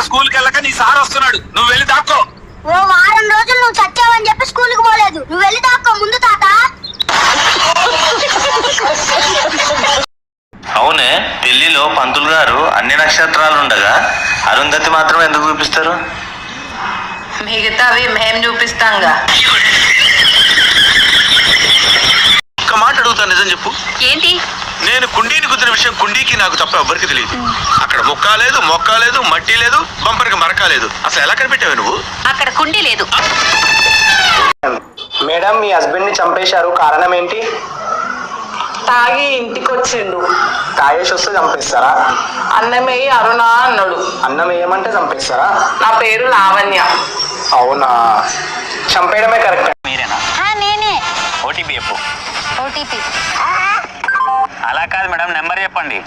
School కి వెళ్ళక నీ సార్ వస్తున్నాడు, నువ్వు వెళ్ళి దాక్కో. ఓ వారం రోజులు నువ్వు చచ్చావని చెప్పి స్కూల్ కి పోలేదు, నువ్వు వెళ్ళి దాక్కో ముందు తాత. అవునే, పెళ్లిలో పంతులు గారు అన్ని నక్షత్రాలు ఉండగా అరుంధతి మాత్రం ఎందుకు చూపిస్తారు? మిగతావి మేం చూపిస్తాంగా. ఒక్క మాట అడుగుతాను, నిజం చెప్పు. ఏంటి? నేను కుండీని గుద్దిన విషయం కుండీకి నాకు తప్ప ఎవ్వరికి తెలియదు. అక్కడ ముక్క లేదు, మొక్క లేదు, మట్టి లేదు, బంపర్కి మరక లేదు. అసలు ఎలా కనిపెట్టావు నువ్వు? అక్కడ కుండీ లేదు. మేడం, మీ హస్బెండ్ ని చంపేశారు, కారణం ఏంటి? తాగి ఇంటికి వచ్చిండు. తాగేసి వస్తే చంపేస్తారా? అన్నమయ్యి అరుణ అన్నాడు. అన్నం ఏమంటే చంపేస్తారా? నా పేరు లావణ్య. అవునా, చంపేయడమే కరెక్ట్. మీరేనా? నేనే. ఓటీపీ చెప్పు. ఓటీపీ అలా కాదు మేడం, నెంబర్ చెప్పండి.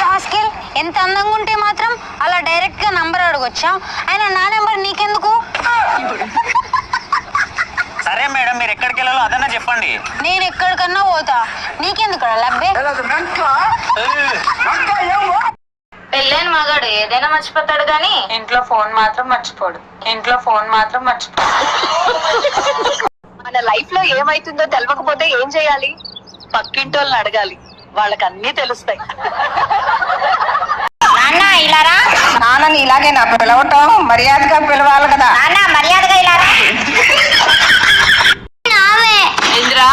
రాస్కెల్, ఎంత అందంగా ఉంటే మాత్రం అలా డైరెక్ట్ గా నంబర్ అడగొచ్చా? అయినా నా నెంబర్ నీకెందుకు? సరే మేడం, మీరు ఎక్కడికి వెళ్ళాలో అదన్నా చెప్పండి. నేను ఎక్కడికన్నా పోతా, నీకెందుకు లబ్బే? పెళ్ళైన మగాడు ఏదైనా మర్చిపోతాడు గాని ఇంట్లో ఫోన్ మాత్రం మర్చిపోడు. మన లైఫ్ లో ఏమైతుందో తెలవకపోతే ఏం చేయాలి? పక్కింటోళ్ళని అడగాలి, వాళ్ళకి అన్ని తెలుస్తాయి. నాన్న ఇలారా. నాన్నని ఇలాగే నా పిలవటం, మర్యాదగా పిలవాలి కదా. నాన్న మర్యాదగా ఇలారా. ఇంద్రా,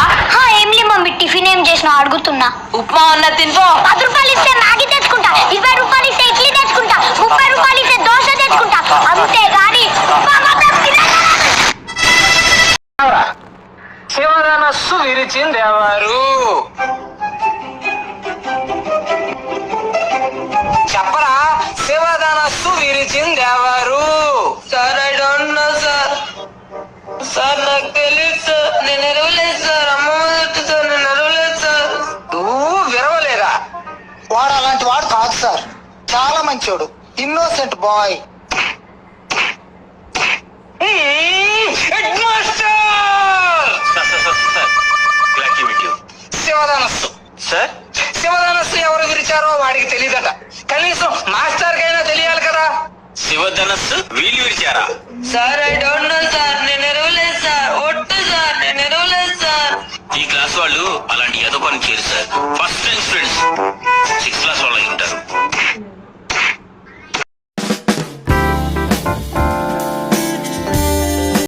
ఏం లే మమ్మీ, టిఫిన్ ఏం చేసినా అడుగుతున్నా. ఉప్మా ఉన్న తినిపో. 10 రూపాయలు ఇస్తే మ్యాగీ తెచ్చుకుంటా, 20 రూపాయలు ఇస్తే ఇడ్లీ తెచ్చుకుంటా, 30 రూపాయలు ఇస్తే దోశ తెచ్చుకుంటా. అంతే గాని శివధనస్సు విరిచిందెవరు? చెప్పరా, శివధనస్సు విరిచిందెవరు? Sir, I don't know sir. Sir, నాకు తెలియదు సార్. నేను ఎరవలేదు సార్. అమ్మ సార్, నేను ఎరవలేదు సార్. నువ్వు విరవలేదా? వాడు అలాంటి వాడు కాదు సార్, చాలా మంచోడు, ఇన్నోసెంట్ బాయ్. శివధనస్సు సార్, శివధనస్సు ఎవరు విరిచారో వాడికి తెలియదట, కనీసం మాస్టర్ కైనా తెలియాలి కదా. శివధనస్సు వీళ్ళు విరిచారా? Sir, I don't know sir. నేను ఎరవలేదు సార్. ఒట్టు సార్, నేను ఎరవలేదు సార్. ఈ క్లాస్ వాళ్ళు అలాంటి ఏదో పని చేయరు sir. First time students 6th class వాళ్ళు అయి ఉంటారు.